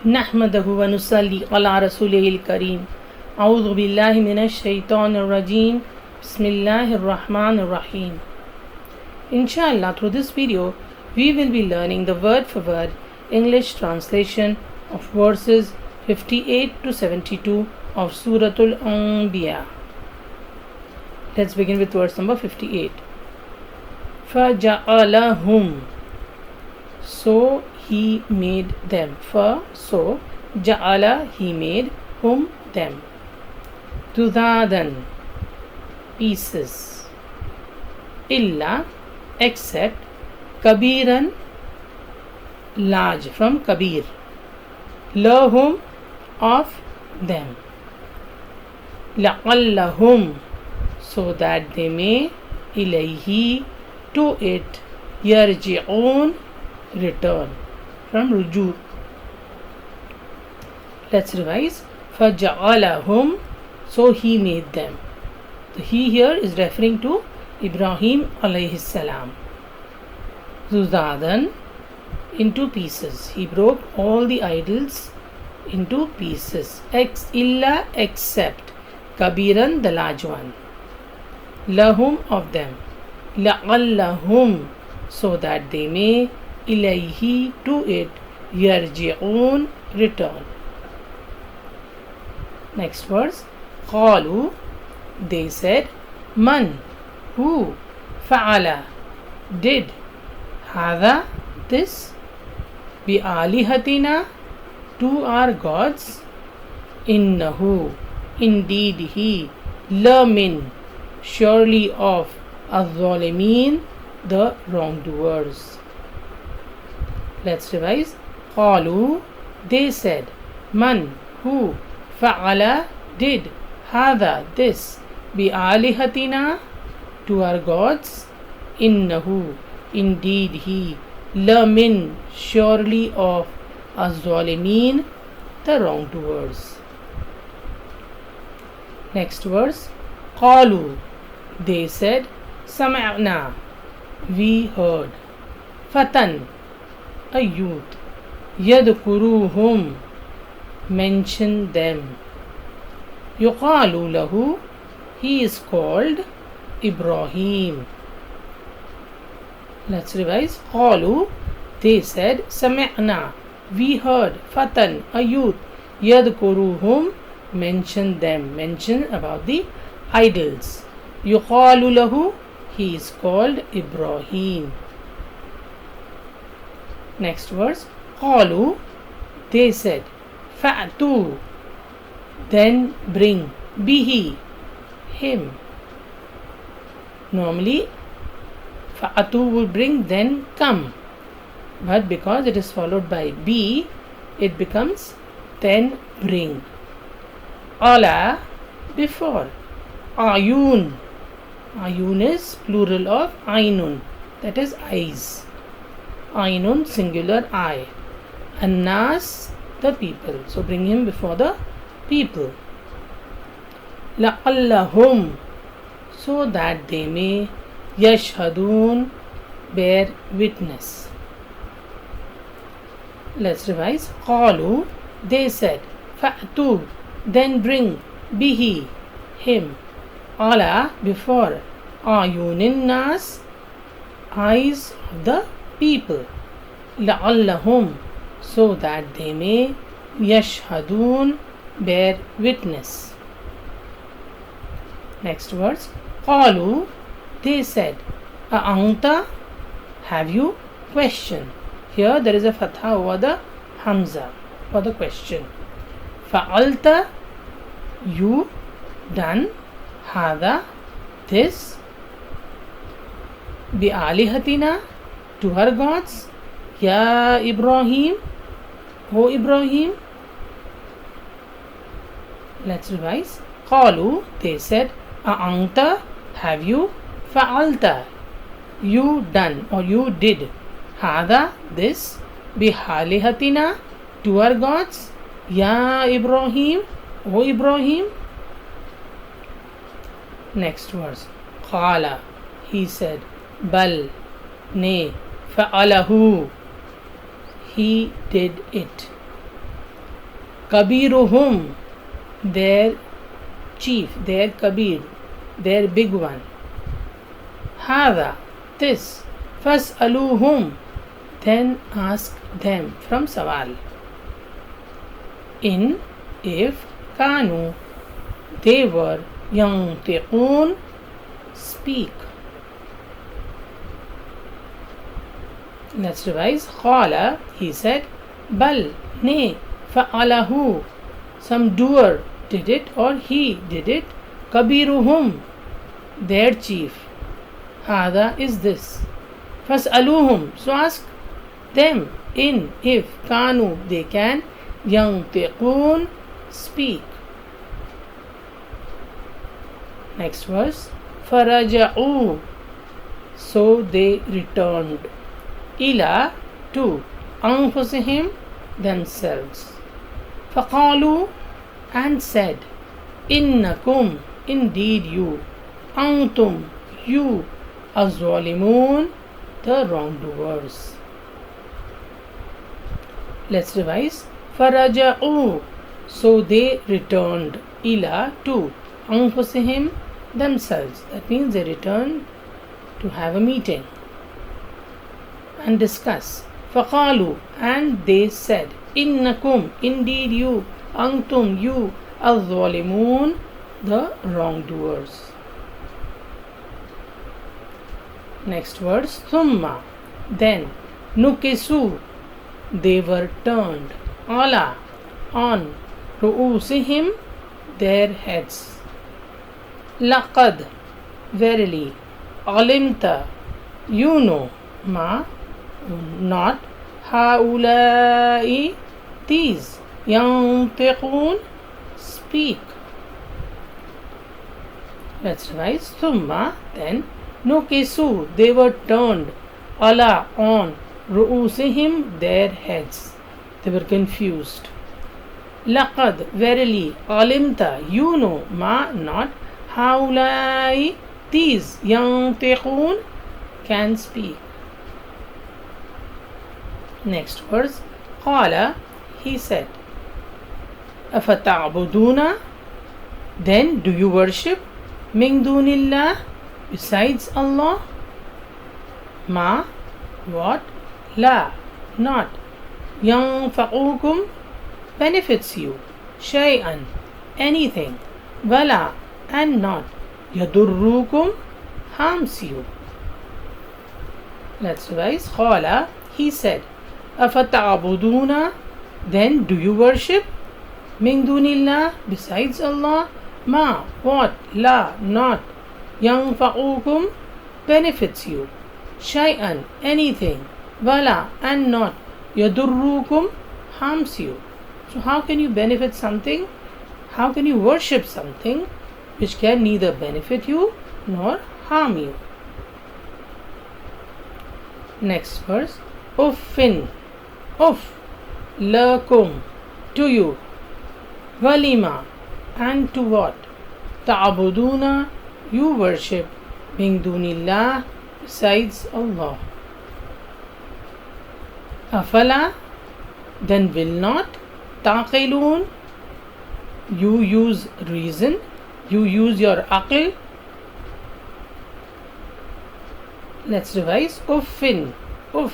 नहमदहु व नुसल्ली अला रसूलिल करीम अऊज़ु बिल्लाहि मिनश शैतानिर रजीम बिस्मिल्लाहिर रहमानिर रहीम. Inshallah, through this video we will be learning the word for word English translation of verses 58 to 72 of Suratul Anbiya. Let's begin with verse number 58. فَجَعَلَهُمْ, so he made them. So ja'ala, he made, hum, them. Dudadan, pieces. Illa, except. Kabiran, large, from kabir. Lahum, of them. La'allahum, so that they may. Ilayhi, to it. Yarji'un, return, from ruju. Let's revise. فَجَعَلَهُمْ, so he made them. The he here is referring to Ibrahim alayhi salam. Zuzadan, into pieces. He broke all the idols into pieces. Illa, except. Kabiran, the large one. Lahum, of them. La'allahum, so that they may. Ilayhi, to it. Yarji'un, return. Next verse. Qalu, they said. Man, who. Fa'ala, did. Hada, this. Bi alihatina, to our gods. Innahu, indeed he. Lamin, surely of. Az-zalimin, the wrongdoers. Let's revise. Qalu, they said. Man, who. Fa'ala, did. Hada, this. Bi alihatina, to our gods. Innahu, indeed he. Lamin, surely of. Az-zalimin, the wrongdoers. Next verse. Qalu, they said. Sami'na, we heard. Fatan, a youth. Yadkuruhum, mention them. Yuqalu lahu, he is called Ibrahim. Let's revise. Qalu, they said. Sami'na, we heard. Fatan, a youth. Yadkuruhum, mention them. Mention about the idols. Yuqalu lahu, he is called Ibrahim. Next verse. Qalu, they said. Fa'tu, then bring. Bihi, him. Normally fa'atu would bring, then come. But because it is followed by be, it becomes then bring. Ala, before. Ayun, ayun is plural of ainun, that is eyes. Ainun, singular eye. Annas, the people. So bring him before the people. La'allahum, so that they may. Yashhadun, bear witness. Let's revise. Qalu, they said. Fa'tu, then bring. Bihi, him. Ala, before. Ayunin nas, eyes of the people. La'allahum, so that they may. Yashhadun, bear witness. Next words. Qalu, they said. A'anta, have you? Question. Here there is a fatha over the hamza for the question. Fa'alta, you. Done. Hada, this. Bi alihatina, to her gods. Ya Ibrahim, O Ibrahim. Let's revise. Qalu, they said. A'anta, have you? Fa'alta, you done or you did. Hada, this. Bi alihatina, to our gods. Ya Ibrahim, O Ibrahim. Next verse. Qala, he said. Bal, nay. Fa'alahu, he did it. Kabiruhum, their chief, their kabir, their big one. Hada, this. Fas'aluhum, then ask them from sawal. In, if, kanu, they were, yantiqun, speak. Let's revise. Qala, he said, bal, nay, fa'alahu, some doer did it or he did it. Kabiruhum, their chief. Hada is this. Fas'aluhum, so ask them. In, if, kanu, they can, yantiqun, speak. Next verse. Faraja'u, so they returned. Ila, to, anfusihim, themselves. Faqalu, and said, innakum, indeed you, antum, you, az-zalimun, the wrongdoers. Let's revise. Faraja'u, so they returned. Ila, to, anfusihim, themselves. That means they returned to have a meeting and discuss. Faqalu, and they said, innakum, indeed you, antum, you, az-zalimun, the wrongdoers. Next verse. Thumma, then, nukisu, they were turned. Ala, on, ru'usihim, their heads. Laqad, verily, alimta, you know, ma, not, haulai, these, yantiqun, speak. Let's revise. Thumma, then, nukisu, they were turned. Ala, on, ru'usihim, their heads. They were confused. Laqad, verily, alimta, you know, ma, not, haulai, these, yantiqun, can speak. Next verse. Qala, he said, afata'buduna, then do you worship min dunillah, besides Allah? Ma, what? La, not. Yanfa'ukum, benefits you. Shay'an, anything. Wala, and not. Yadurrukum, harms you. Let's revise. Qala, he said, afata'buduna, then do you worship min dunillah, besides Allah? Ma, what? La, not. Yanfa'ukum, benefits you. Shay'an, anything. Wala, and not. Yadurrukum, harms you. So how can you benefit something? How can you worship something which can neither benefit you nor harm you? Next verse. Uffin, uff, lakum, to you. Walima, and to what? Ta'buduna, you worship min dunillah, besides Allah. Afala, then will not. Taqilun, you use reason, you use your aql. Let's revise. Uffin, uff,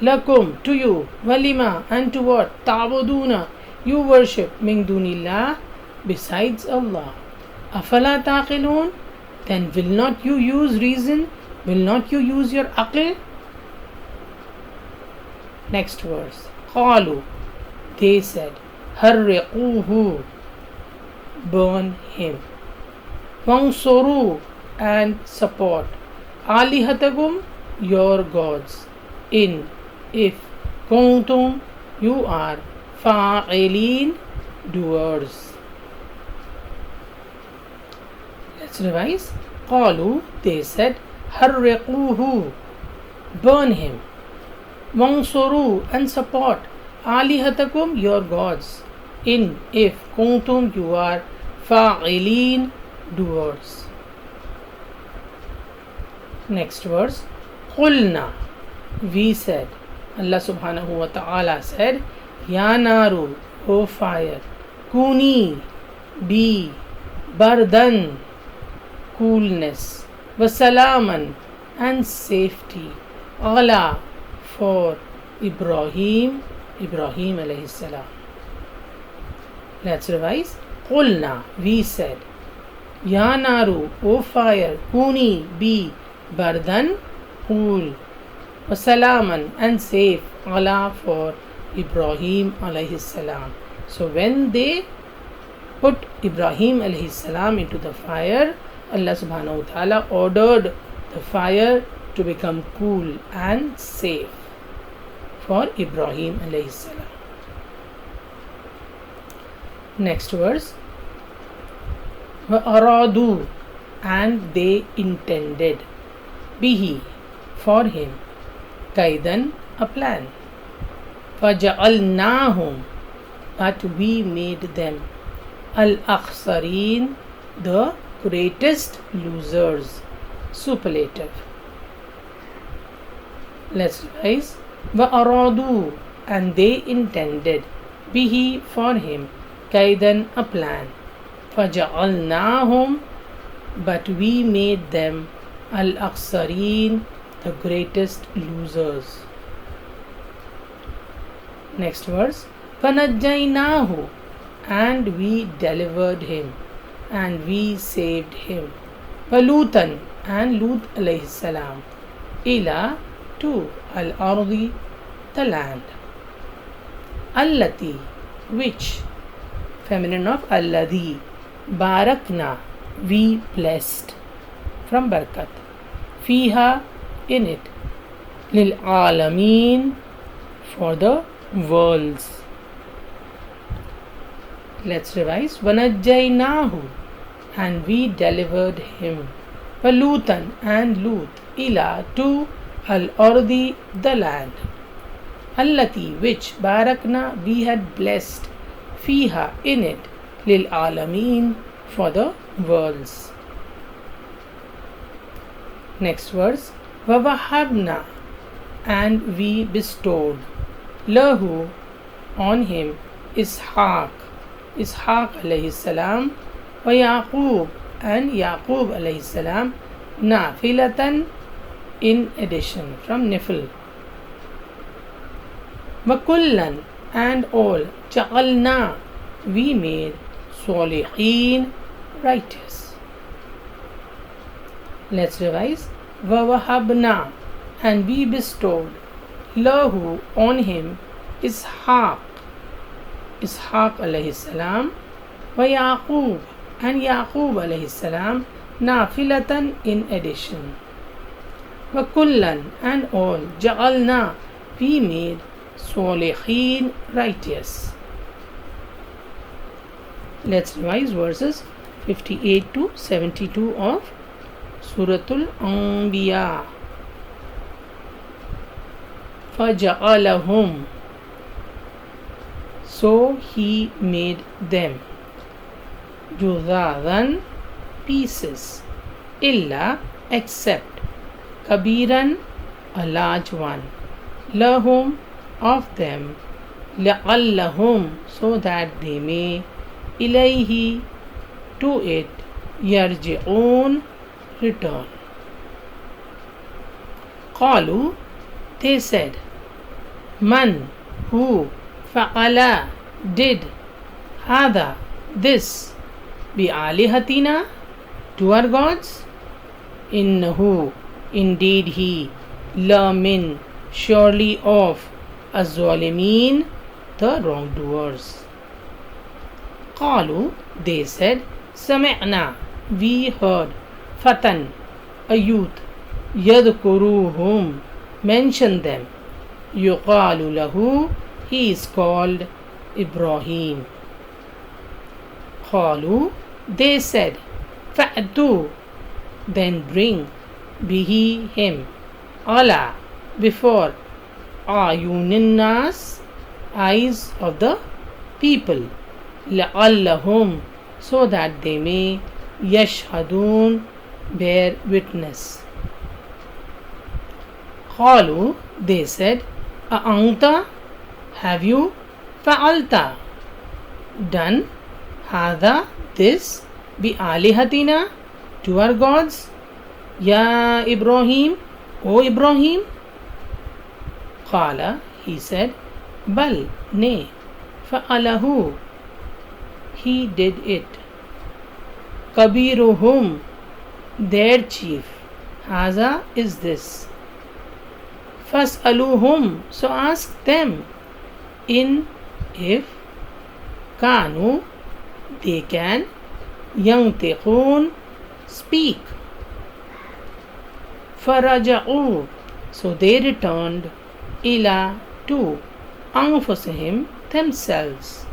lakum, to you. Walima, and to what? Ta'buduna, you worship min dunillah, besides Allah. Afala taqilun, then will not you use reason, will not you use your aql? Next verse. Qalu, they said, harriquhu, burn him. Wansuru, and support. Alihatakum, your gods. In, if, kuntum, you are, fa'ilin, doers. Let's revise. Qalu, they said, harriquhu, burn him. Wansuru, and support. Alihatakum, your gods. In, if, kuntum, you are, fa'ilin, doers. Next verse. Qulna, we said. Allah subhanahu wa ta'ala said, Ya naru, O fire. Kuni, be. Bardan, coolness. Wasalaman, and safety. Allah, for Ibrahim alayhi salam. Let's revise. Qulna, we said. Ya naru, O fire, kuni, be. Bardan, cool. Wasalaman, and safe. Allah, for Ibrahim alayhi salam. So when they put Ibrahim alayhi salam into the fire, Allah subhanahu wa ta'ala ordered the fire to become cool and safe for Ibrahim alayhi salam. Next verse. وَأَرَادُوا, and they intended, bihi, for him, kaidan, a plan. فَجَعَلْنَاهُمْ, but we made them, al-akhsareen, the greatest losers. Superlative. Let's revise. وَأَرَادُوا, and they intended, bihi, for him, kaidan, a plan. فَجَعَلْنَاهُمْ, but we made them, al-akhsareen, the greatest losers. Next verse. فَنَجَّيْنَاهُ, and we delivered him, and we saved him. وَلُوطًا, and Lut alayhi salam, ila, to, al-ardi, the land. Allati, which, feminine of alladhi, barakna, we blessed, from barakat, fiha, in it, lil alameen, for the worlds. Let's revise. وَنَجَّيْنَاهُ, and we delivered him. وَلُوطًا, and Lut, ila, to, al-ardi, the land. Allati, which, barakna, we had blessed, fiha, in it, lil alameen, for the worlds. Next verse. وَوَهَبْنَا, and we bestowed, lahu, on him, Ishaq alayhi salam, wa Yaqub, and Yaqub alayhi salam, nafilatan, in addition, from nifl. وَكُلًّا, and all, ja'alna, we made, solihin, righteous. Let's revise. وَوَهَبْنَا, and we bestowed, lahu, on him, Ishaq alayhi salam, wa Yaqub, and Yaqub alayhi salam, nafilatan, in addition. Wa kullan, and all, ja'alna, we made, solihin, righteous. Let's revise verses 58 to 72 of Suratul Anbiya. فَجَعَلَهُمْ, so he made them, جُذَاذًا, pieces, illa, except, kabiran, a large one, lahum, of them, لَعَلَّهُمْ, so that they may, ilayhi, to it, yarji'un, return. قالوا, they said, man, who, fa'ala, did, hada, this, bi'alihatina, to our gods, innahu, indeed he, la min, surely of, az-zalimin, the wrongdoers. qalu, they said, sami'na, we heard, fatan, a youth, yadhkuruhum, mention them, yuqalu lahu, he is called Ibrahim. qalu, they said, fa'tu, then bring, bihi, him, ala, before, ayunin nas, eyes of the people, la'allahum, so that they may, yashhadun, bear witness. qalu, they said, a'anta, have you, fa'alta, done هذا this بآلهتنا to our gods يا إبراهيم O Ibrahim قال he said بل nay فعله he did it كبيرهم their chief هذا is this فاسألوهم so ask them in if كانوا they can ينطقون speak فرجعوا so they returned إلى to أنفسهم themselves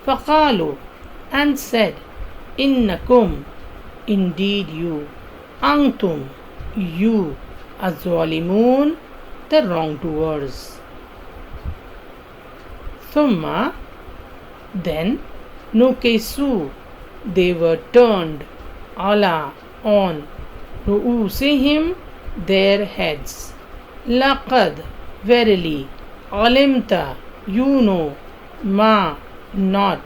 فقالوا and said إنكم indeed you أنتم you الظالمون the wrongdoers ثم then نكسوا they were turned على on رؤوسهم their heads لقد verily علمت you know ما not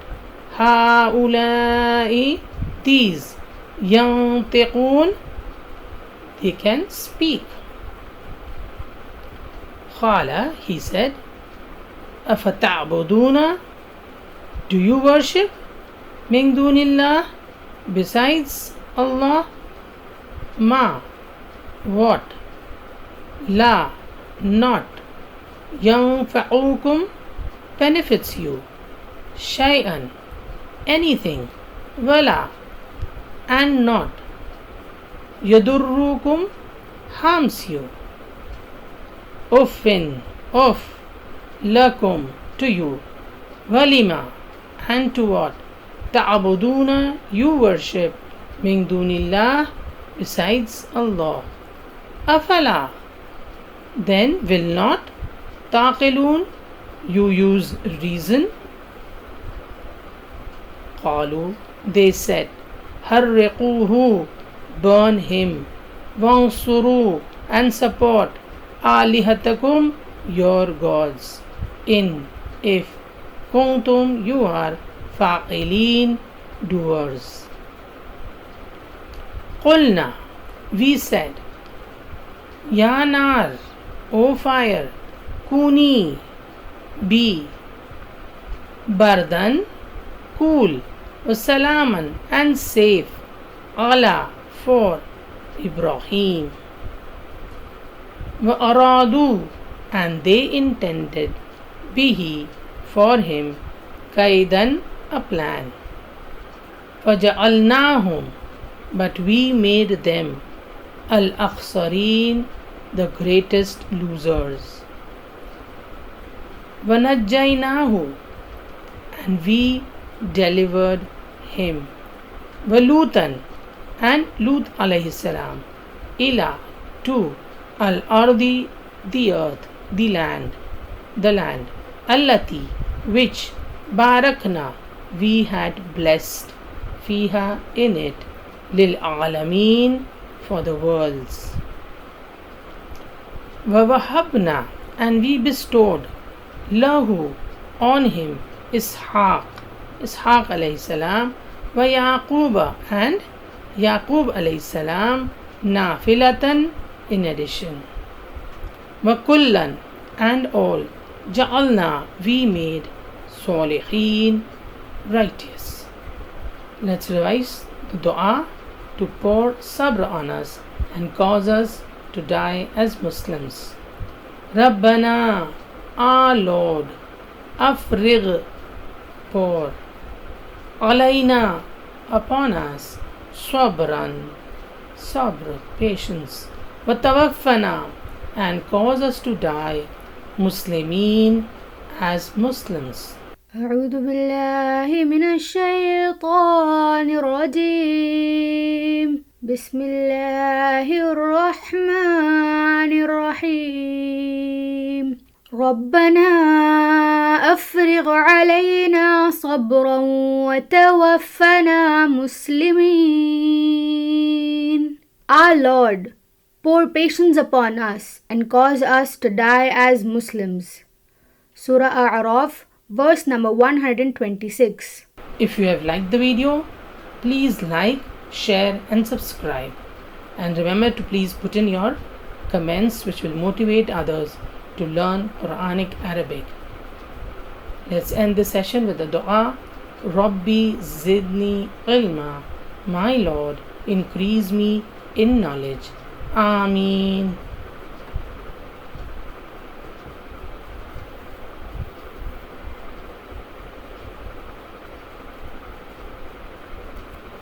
هؤلاء these ينطقون they can speak قال he said أفتعبدون do you worship من دون الله besides Allah ما what لا not ينفعوكم benefits you شيئا anything ولا and not يضركم harms you أف of لكم to you ولما and to what تعبدون you worship من دون الله besides Allah أفلا then will not تعقلون you use reason قالوا they said حرقوه burn him وانصروا and support آلهتكم your gods in if كنتم you are فاعلين doers قلنا we said يا نار O fire كوني be بردا cool وسلاما and safe على for Ibrahim وأرادوا and they intended به for him كيدا a plan فجعلناهم but we made them الأخسرين the greatest losers ونجيناه and we delivered him ولوطا and Lut alayhi salam إلى to al-ardi the earth the land allati which barakna we had blessed fiha in it lil alamin for the worlds wahabna and we bestowed lahu on him ishaq alayhi salam wa yaquba and yaqub alayhi salam nafilatan in addition wa kullan and all ja'alna we made salihin righteous. Let's revise the dua to pour sabr on us and cause us to die as Muslims. Rabbana, our Lord, afrigh, pour, alayna, upon us, sabran, sabr, patience, wa tawaffana, and cause us to die Muslimin as Muslims. أعوذ بالله من الشيطان الرجيم بسم الله الرحمن الرحيم ربنا أفرغ علينا صبرا وتوفنا مسلمين. Our Lord, pour patience upon us and cause us to die as Muslims. Surah A'raf, verse number 126. If you have liked the video, please like, share and subscribe. And remember to please put in your comments which will motivate others to learn Quranic Arabic. Let's end this session with the dua. Rabbi zidni ilma. My Lord, increase me in knowledge. Ameen.